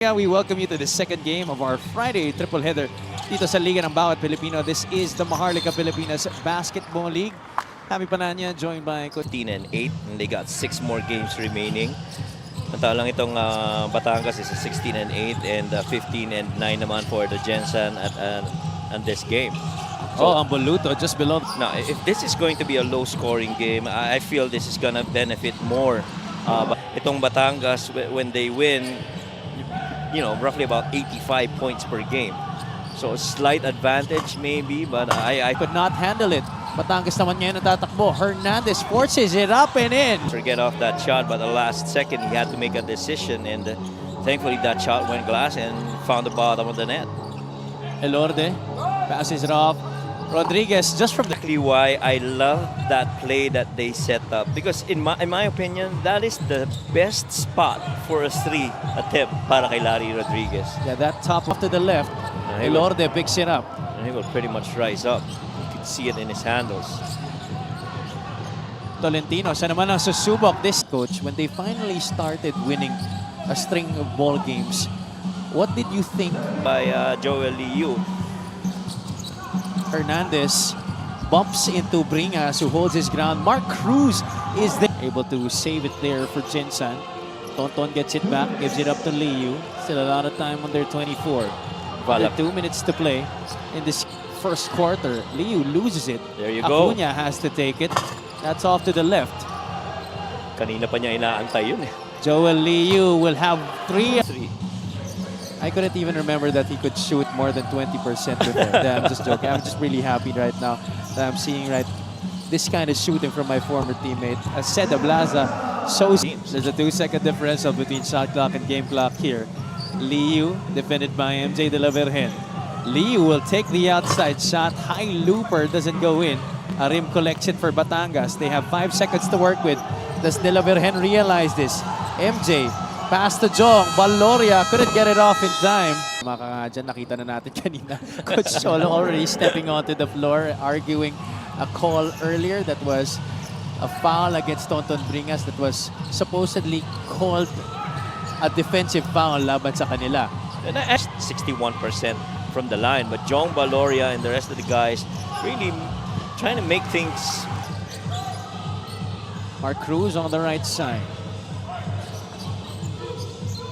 Yeah, we welcome you to the second game of our Friday triple header dito sa Liga ng Bawat Pilipino. This is the Maharlika Pilipinas Basketball League. Happy Pananya, joined by 15 and 8, and they got 6 more games remaining. Lang itong Batangas is 16 and 8 and 15 and 9 naman for the Gensan at this game. So, ang Boluto just below. Now, if this is going to be a low-scoring game, I feel this is gonna benefit more. Itong Batangas, when they win, you know, roughly about 85 points per game. So, a slight advantage maybe, but I could not handle it. Batangas naman ngayon natatakbo. Hernandez forces it up and in. Forget off that shot, but the last second he had to make a decision, and thankfully that shot went glass and found the bottom of the net. Elorde passes it off. Rodriguez just from the... Exactly why I love that play that they set up, because in my opinion, that is the best spot for a 3 attempt para kay Larry Rodriguez. Yeah, that top off to the left. Elorde picks it up. And he will pretty much rise up. You can see it in his handles. Tolentino, siya naman ang susubok. This coach, when they finally started winning a string of ball games, what did you think? By Joel Liu. Hernandez bumps into Bringas, who holds his ground. Mark Cruz is there. Able to save it there for Gensan. Tonton gets it back, gives it up to Liu. Still a lot of time on their 24. Under 2 minutes to play in this first quarter. Liu loses it. There you go. Acuña has to take it. That's off to the left. Kanina pa niya inaantay yun eh. Joel Liu will have 3. I couldn't even remember that he could shoot more than 20% with it. I'm just joking. I'm just really happy right now that I'm seeing this kind of shooting from my former teammate. As said, Ablaza, there's a 2-second differential between shot clock and game clock here. Liu, defended by MJ de la Virgen. Liu will take the outside shot. High looper doesn't go in. Arim collects it for Batangas. They have 5 seconds to work with. Does de la Virgen realize this? MJ. Pass to Jong. Valoria couldn't get it off in time. Dyan nakita na natin kanina. Coach Cholo already stepping onto the floor, arguing a call earlier that was a foul against Tonton Bringas that was supposedly called a defensive foul laban sa kanila. And 61% from the line, but Jong, Valoria, and the rest of the guys really trying to make things. Mark Cruz on the right side.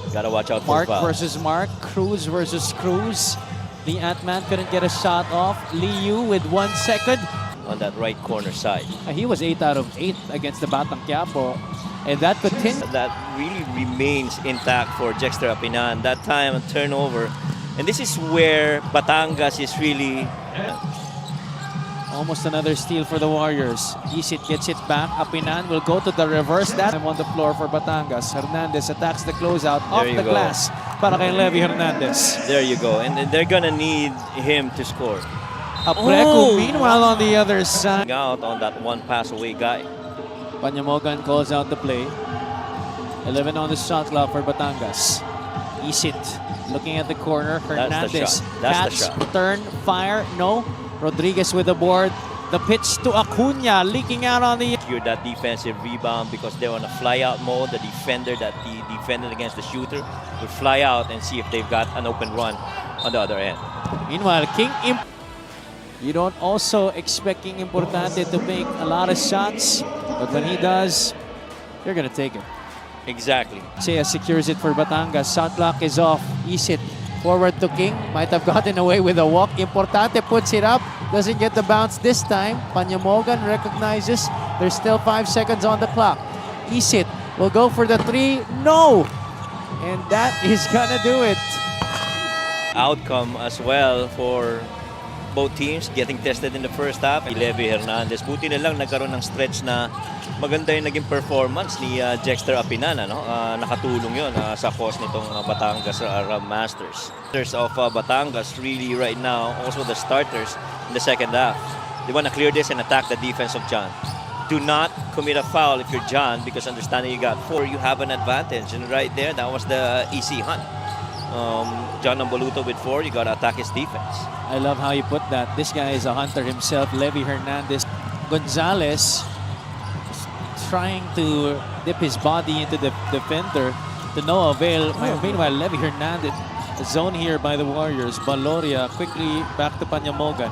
Gotta watch out for Mark foul. versus Mark, Cruz versus Cruz. The Ant-Man couldn't get a shot off. Liu with 1 second. On that right corner side. He was 8 out of 8 against the Batang Quiapo. And that continues. That really remains intact for Jexter Apinan. That time a turnover. And this is where Batangas is really... Almost another steal for the Warriors. Isit gets it back. Apinan will go to the reverse. That time on the floor for Batangas. Hernandez attacks the closeout off the glass para kay Levy Hernandez. There you go. And they're gonna need him to score. Apreco, meanwhile, on the other side. Out on that one pass away guy. Panyamogan calls out the play. 11 on the shot clock for Batangas. Isit looking at the corner. Hernandez. That's the shot. Turn, fire, no. Rodriguez with the board. The pitch to Acuña, leaking out on the... Secure that defensive rebound because they're on a fly-out mode. The defender that defended against the shooter will fly out and see if they've got an open run on the other end. Meanwhile, you don't also expect King Importante to make a lot of shots, but when he does, you're gonna take it. Exactly. Chea secures it for Batangas. Shot clock is off. Isit forward to King. Might have gotten away with a walk. Importante puts it up. Doesn't get the bounce this time. Panyamogan recognizes there's still 5 seconds on the clock. Isit will go for the 3. No! And that is gonna do it. Outcome as well for both teams getting tested in the first half. Levy Hernandez. Buti na lang nagkaroon ng stretch na maganda yung naging performance ni Jexter Apinan. Nakatulong yun sa cause nitong Batangas Masters. Of Batangas really right now, also the starters in the second half. They want to clear this and attack the defense of John. Do not commit a foul if you're John, because understanding you got 4, you have an advantage. And right there, that was the easy hunt. John Boluto with 4, you got to attack his defense. I love how you put that. This guy is a hunter himself. Levy Hernandez. Gonzalez trying to dip his body into the defender to to no avail. Meanwhile, Levy Hernandez, zone here by the Warriors. Baloria quickly back to Panyamogan.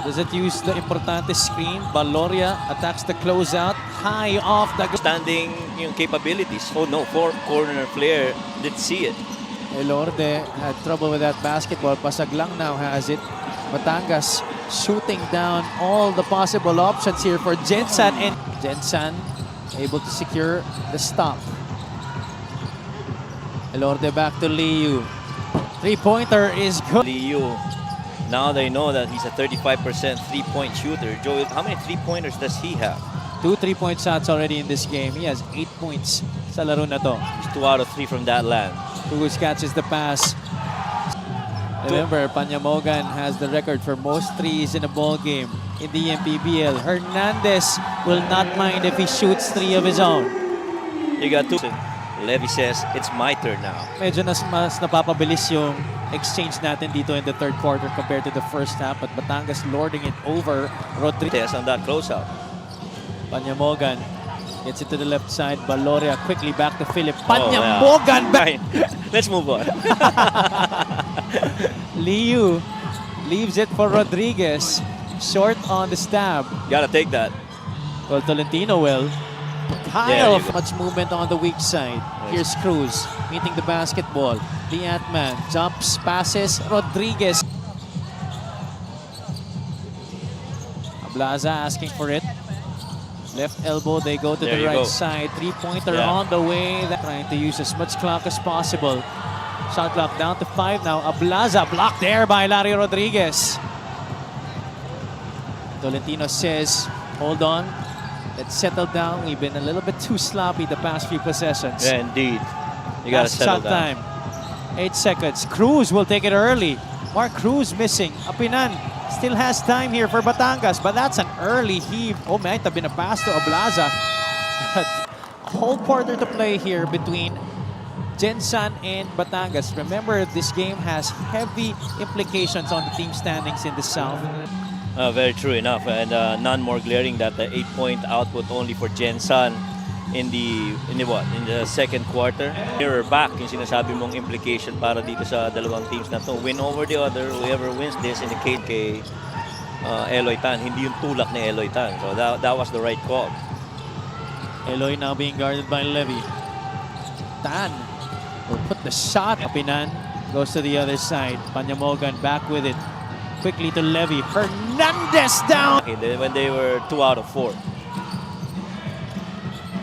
Does it use the importante screen? Baloria attacks the closeout. High off the... Standing yung capabilities. Oh no, corner player did see it. Elorde had trouble with that basketball. Pasaglang now has it. Batangas shooting down all the possible options here for Gensan. And Gensan able to secure the stop. Elorde back to Liu. Three-pointer is good. Liu. Now they know that he's a 35% three-point shooter. Joel, how many three-pointers does he have? 2 3-point shots already in this game. He has 8 points sa laro na to. He's 2 out of 3 from that land. Cruz catches the pass. Remember, Panyamogan has the record for most threes in a ball game in the MPBL. Hernandez will not mind if he shoots 3 of his own. You got 2. Levy says, it's my turn now. Medyo mas napapabilis yung exchange natin dito in the third quarter compared to the first half. But Batangas lording it over Rodriguez. On that closeout. Panyamogan gets it to the left side. Baloria quickly back to Philip. Panyamogan back. Let's move on. Liu leaves it for Rodriguez. Short on the stab. Gotta take that. Well, Tolentino will. Kyle, much movement on the weak side. Here's Cruz meeting the basketball. The Ant-Man jumps, passes. Rodriguez. Ablaza asking for it. Left elbow, they go to the right side. Three-pointer on the way. Trying to use as much clock as possible. Shot clock down to 5 now. Ablaza blocked there by Larry Rodriguez. Tolentino says, hold on. Let's settle down. We've been a little bit too sloppy the past few possessions. Yeah, indeed. You gotta settle down. Time. 8 seconds. Cruz will take it early. Mark Cruz missing. Apinan still has time here for Batangas, but that's an early heave. Oh, might have been a pass to Ablaza. Whole quarter to play here between Gensan and Batangas. Remember, this game has heavy implications on the team standings in the South. Very true enough, and none more glaring that the 8-point output only for Gensan in the second quarter. Mirror back yung sinasabi mong implication para dito sa dalawang teams na to. Win over the other, whoever wins this in the case kay Eloy Tan. Hindi yung tulak ni Eloy Tan. So that was the right call. Eloy now being guarded by Levy. Tan will put the shot. Pinan goes to the other side. Panyamogan back with it. Quickly to Levy. Hernandez down. Okay, when they were 2 out of 4.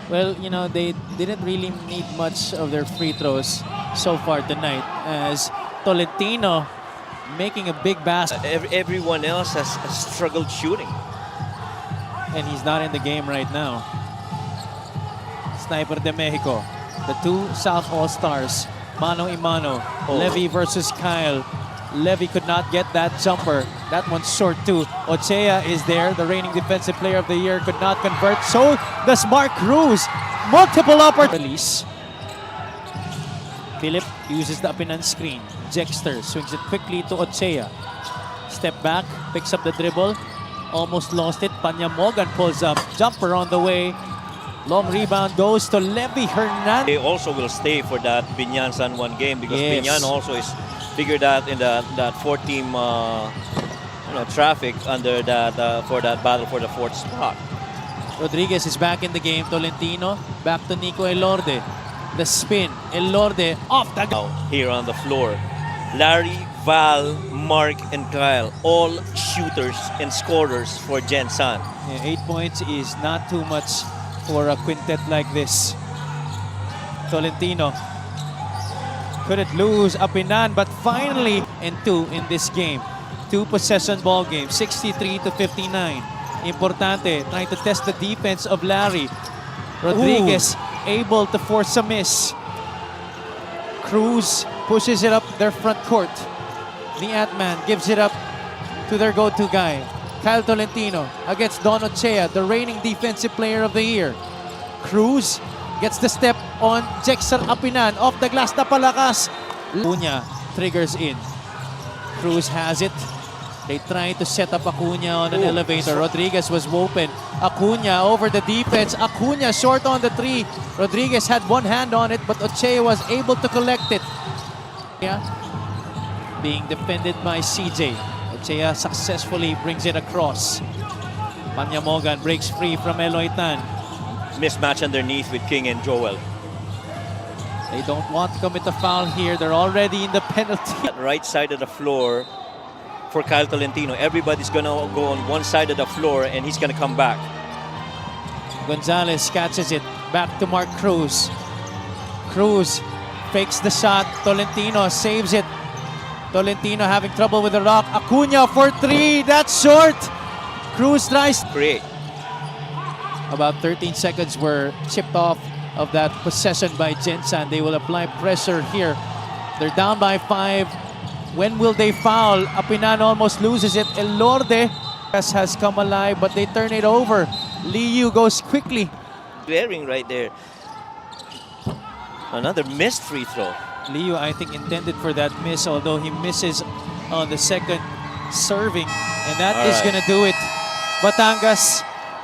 Well, you know, they didn't really need much of their free throws so far tonight, as Tolentino making a big basket. Everyone else has struggled shooting. And he's not in the game right now. Sniper de Mexico. The 2 South All-Stars. Mano y mano. Levy versus Kyle. Levy could not get that jumper. That one's short too. Ochea is there. The reigning defensive player of the year could not convert. So does Mark Cruz. Multiple opportunities. Philip uses the Apinan screen. Jexter swings it quickly to Ochea. Step back, picks up the dribble. Almost lost it. Panyamogan pulls up. Jumper on the way. Long rebound goes to Levy Hernandez. They also will stay for that Binyan San Juan game because Binyan also is figured out in that 4-team traffic under that for that battle for the 4th spot. Rodriguez is back in the game. Tolentino back to Nico Elorde. The spin. Elorde off the go. Here on the floor, Larry, Val, Mark, and Kyle, all shooters and scorers for Gensan. Yeah, 8 points is not too much for a quintet like this. Tolentino couldn't lose Apinan, but finally and 2 in this game. 2-possession ball game, 63 to 59. Importante, trying to test the defense of Larry. Rodriguez able to force a miss. Cruz pushes it up their front court. The Ant-Man gives it up to their go-to guy. Kyle Tolentino against Don Ochea, the reigning defensive player of the year. Cruz gets the step on Jexter Apinan. Off the glass na palakas. Punya triggers in. Cruz has it. They tried to set up Acuna on an elevator. Rodriguez was open. Acuna over the defense. Acuna short on the 3. Rodriguez had one hand on it, but Ochea was able to collect it. Yeah. Being defended by CJ. Ochea successfully brings it across. Panyamogan breaks free from Eloy Tan. Mismatch underneath with King and Joel. They don't want to commit a foul here. They're already in the penalty. Right side of the floor for Kyle Tolentino. Everybody's gonna go on one side of the floor and he's gonna come back. Gonzalez catches it. Back to Mark Cruz. Cruz fakes the shot. Tolentino saves it. Tolentino having trouble with the rock. Acuna for 3. That's short. Cruz tries. Create. About 13 seconds were chipped off of that possession by Gensan. They will apply pressure here. They're down by 5. When will they foul? Apinan almost loses it. Elorde has come alive, but they turn it over. Liu goes quickly. Glaring right there. Another missed free throw. Liu, I think, intended for that miss, although he misses on the second serving. And that is going to do it. Batangas